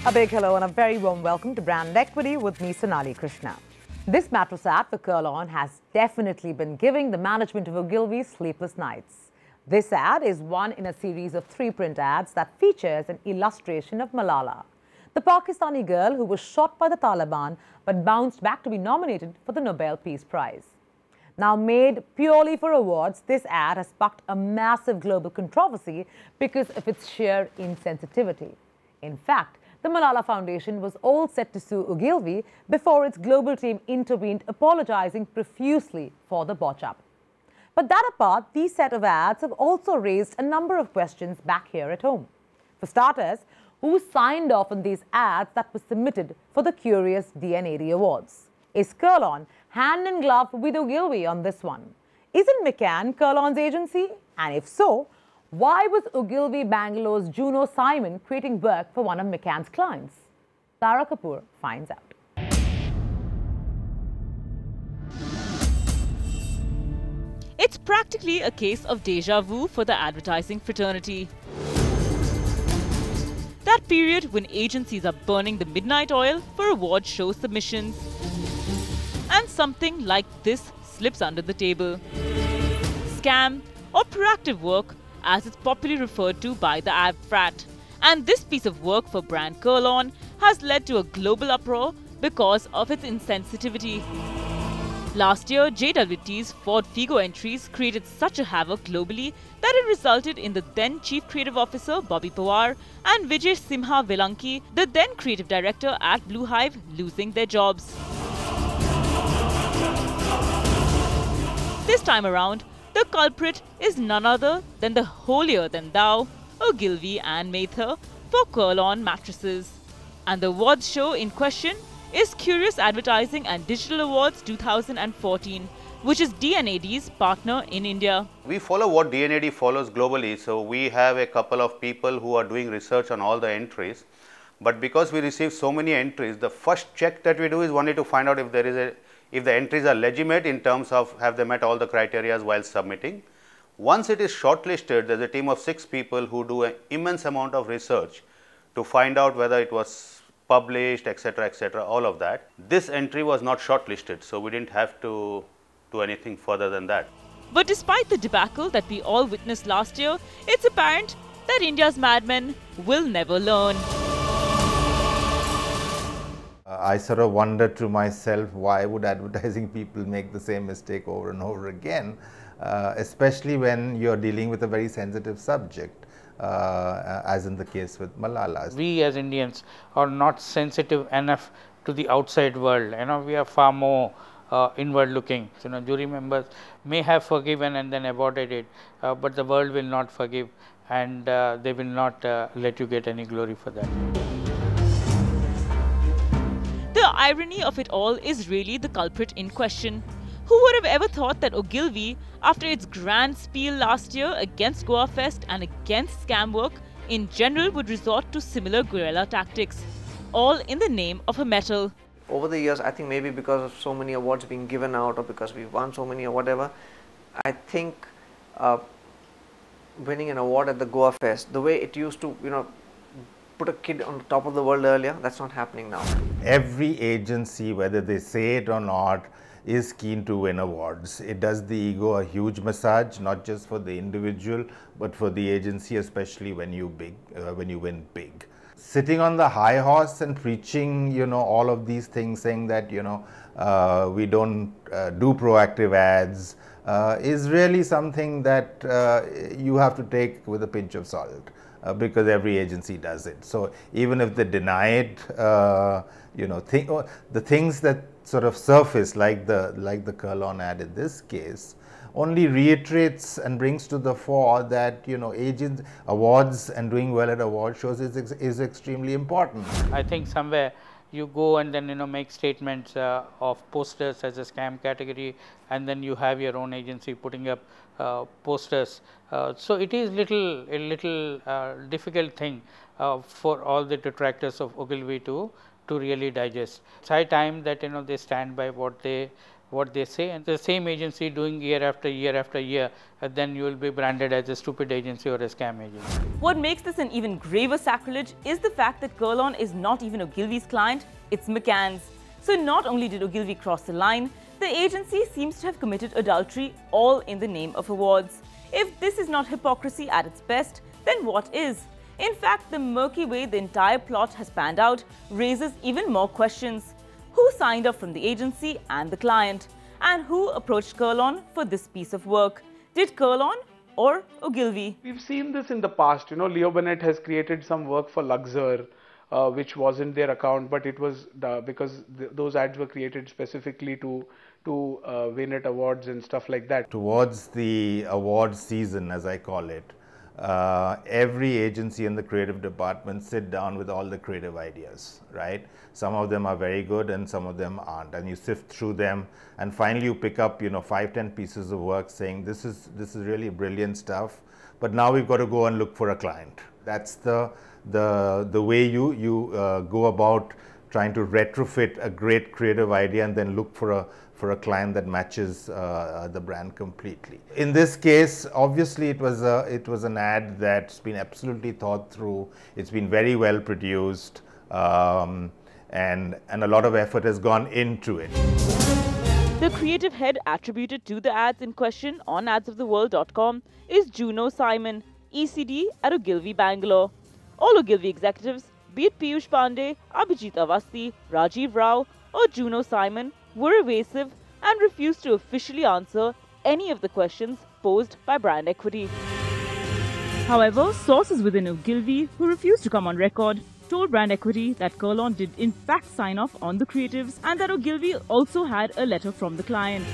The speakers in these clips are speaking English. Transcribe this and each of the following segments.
A big hello and a very warm welcome to Brand Equity with me, Sonali Krishna. This mattress ad for Kurl-On has definitely been giving the management of Ogilvy sleepless nights. This ad is one in a series of 3 print ads that features an illustration of Mallya, the Pakistani girl who was shot by the Taliban but bounced back to be nominated for the Nobel Peace Prize. Now made purely for awards, this ad has sparked a massive global controversy because of its sheer insensitivity. In fact, the Mallya Foundation was all set to sue Ogilvy before its global team intervened, apologizing profusely for the botch-up. But that apart, these set of ads have also raised a number of questions back here at home. For starters, who signed off on these ads that were submitted for the curious D&AD Awards? Is Kurl-On hand in glove with Ogilvy on this one? Isn't McCann Kurl-On's agency? And if so, why was Ogilvy Bangalore's Juno Simon creating work for one of McCann's clients? Tara Kapoor finds out. It's practically a case of deja vu for the advertising fraternity. That period when agencies are burning the midnight oil for award show submissions. And something like this slips under the table. Scam or proactive work, as it's popularly referred to by the ad frat. And this piece of work for brand Kurl-On has led to a global uproar because of its insensitivity. Last year, JWT's Ford Figo entries created such a havoc globally that it resulted in the then Chief Creative Officer Bobby Pawar and Vijay Simha Velanki, the then Creative Director at Blue Hive, losing their jobs. This time around, the culprit is none other than the holier-than-thou Ogilvy and Mather for Kurl-On mattresses. And the awards show in question is Curious Advertising and Digital Awards 2014, which is D&AD's partner in India. We follow what D&AD follows globally, so we have a couple of people who are doing research on all the entries. But because we receive so many entries, the first check that we do is only to find out if the entries are legitimate in terms of have they met all the criteria while submitting. Once it is shortlisted, there is a team of 6 people who do an immense amount of research to find out whether it was published, etc., all of that. This entry was not shortlisted, so we didn't have to do anything further than that. But despite the debacle that we all witnessed last year, it's apparent that India's madmen will never learn. I sort of wonder to myself, why would advertising people make the same mistake over and over again, especially when you're dealing with a very sensitive subject, as in the case with Mallya. We as Indians are not sensitive enough to the outside world. We are far more inward looking. Jury members may have forgiven and then aborted it, but the world will not forgive, and they will not let you get any glory for that. The irony of it all is really the culprit in question. Who would have ever thought that Ogilvy, after its grand spiel last year against Goa Fest and against scam work, in general would resort to similar guerrilla tactics, all in the name of a metal. Over the years, I think maybe because of so many awards being given out or because we won so many or whatever, I think winning an award at the Goa Fest, the way it used to, put a kid on the top of the world earlier, that's not happening now. Every agency, whether they say it or not, is keen to win awards. It does the ego a huge massage, not just for the individual, but for the agency, especially when you win big. Sitting on the high horse and preaching, all of these things, saying that, we don't do proactive ads, is really something that you have to take with a pinch of salt. Because every agency does it. So even if they deny it, the things that sort of surface, like the Kurl-On ad in this case, only reiterates and brings to the fore that agents, awards and doing well at award shows is extremely important. I think somewhere you go and then make statements of posters as a scam category, and then you have your own agency putting up posters. So it is a little difficult thing for all the detractors of Ogilvy to really digest. It's high time that they stand by what they what they say, and the same agency doing year after year after year, then you will be branded as a stupid agency or a scam agency. What makes this an even graver sacrilege is the fact that Kurl-On is not even Ogilvy's client, it's McCann's. So not only did Ogilvy cross the line, the agency seems to have committed adultery, all in the name of awards. If this is not hypocrisy at its best, then what is? In fact, the murky way the entire plot has panned out raises even more questions. Who signed off from the agency and the client? And who approached Kurl-On for this piece of work? Did Kurl-On or Ogilvy? We've seen this in the past. Leo Burnett has created some work for Luxor, which wasn't their account, but it was because those ads were created specifically to win at awards and stuff like that. Towards the award season, as I call it, every agency in the creative department sit down with all the creative ideas, right? Some of them are very good and some of them aren't, and you sift through them, and finally you pick up 5-10 pieces of work saying this is really brilliant stuff, but now we've got to go and look for a client. That's the way you go about trying to retrofit a great creative idea and then look for a client that matches the brand completely. In this case, obviously it was an ad that's been absolutely thought through. It's been very well produced, and a lot of effort has gone into it. The creative head attributed to the ads in question on adsoftheworld.com is Juno Simon, ECD at Ogilvy Bangalore. All Ogilvy executives, be it Piyush Pandey, Abhijit Awasthi, Rajiv Rao or Juno Simon, were evasive and refused to officially answer any of the questions posed by brand equity. However, sources within Ogilvy who refused to come on record told brand equity that Kurl-On did in fact sign off on the creatives and that Ogilvy also had a letter from the client.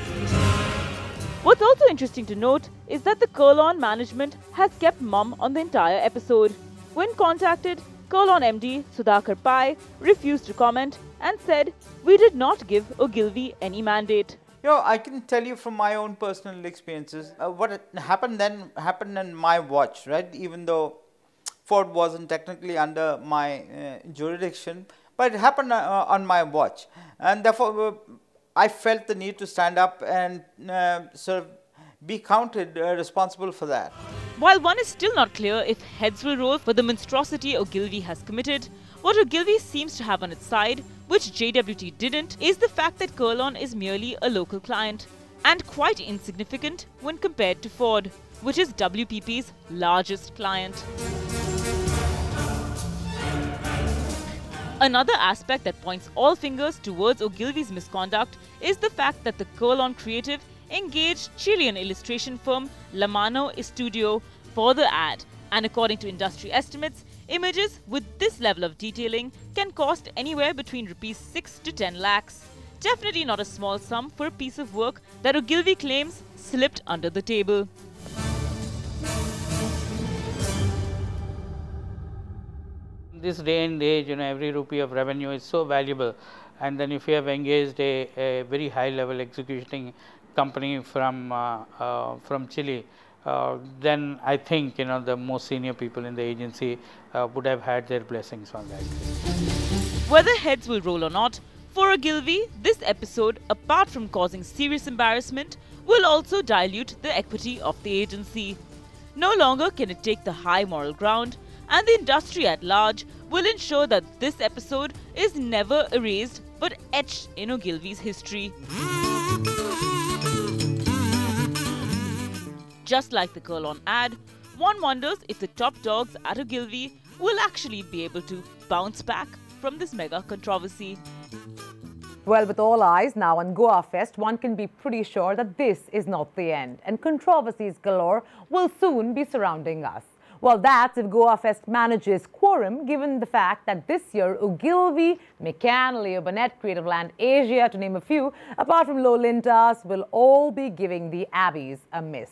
What's also interesting to note is that the Kurl-On management has kept mum on the entire episode. When contacted, Kurl-On MD Sudhakar Pai refused to comment and said, "We did not give Ogilvy any mandate." I can tell you from my own personal experiences, what happened then happened in my watch, right? Even though Ford wasn't technically under my jurisdiction, but it happened on my watch. And therefore, I felt the need to stand up and sort of be counted responsible for that. While one is still not clear if heads will roll for the monstrosity Ogilvy has committed, what Ogilvy seems to have on its side, which JWT didn't, is the fact that Kurl-On is merely a local client and quite insignificant when compared to Ford, which is WPP's largest client. Another aspect that points all fingers towards Ogilvy's misconduct is the fact that the Kurl-On creative engaged Chilean illustration firm La Mano Estudio for the ad, and according to industry estimates, images with this level of detailing can cost anywhere between rupees 6 to 10 lakhs. Definitely not a small sum for a piece of work that Ogilvy claims slipped under the table. This day and age, every rupee of revenue is so valuable, and then if you have engaged a very high level executing company from Chile, then I think the most senior people in the agency would have had their blessings on that. Whether heads will roll or not, for Ogilvy, this episode, apart from causing serious embarrassment, will also dilute the equity of the agency. No longer can it take the high moral ground, and the industry at large will ensure that this episode is never erased but etched in Ogilvy's history. Just like the Kurl-On ad, one wonders if the top dogs at Ogilvy will actually be able to bounce back from this mega controversy. Well, with all eyes now on Goa Fest, one can be pretty sure that this is not the end, and controversies galore will soon be surrounding us. Well, that's if Goa Fest manages quorum, given the fact that this year Ogilvy, McCann, Leo Burnett, Creative Land Asia, to name a few, apart from Low Lintas, will all be giving the Abbeys a miss.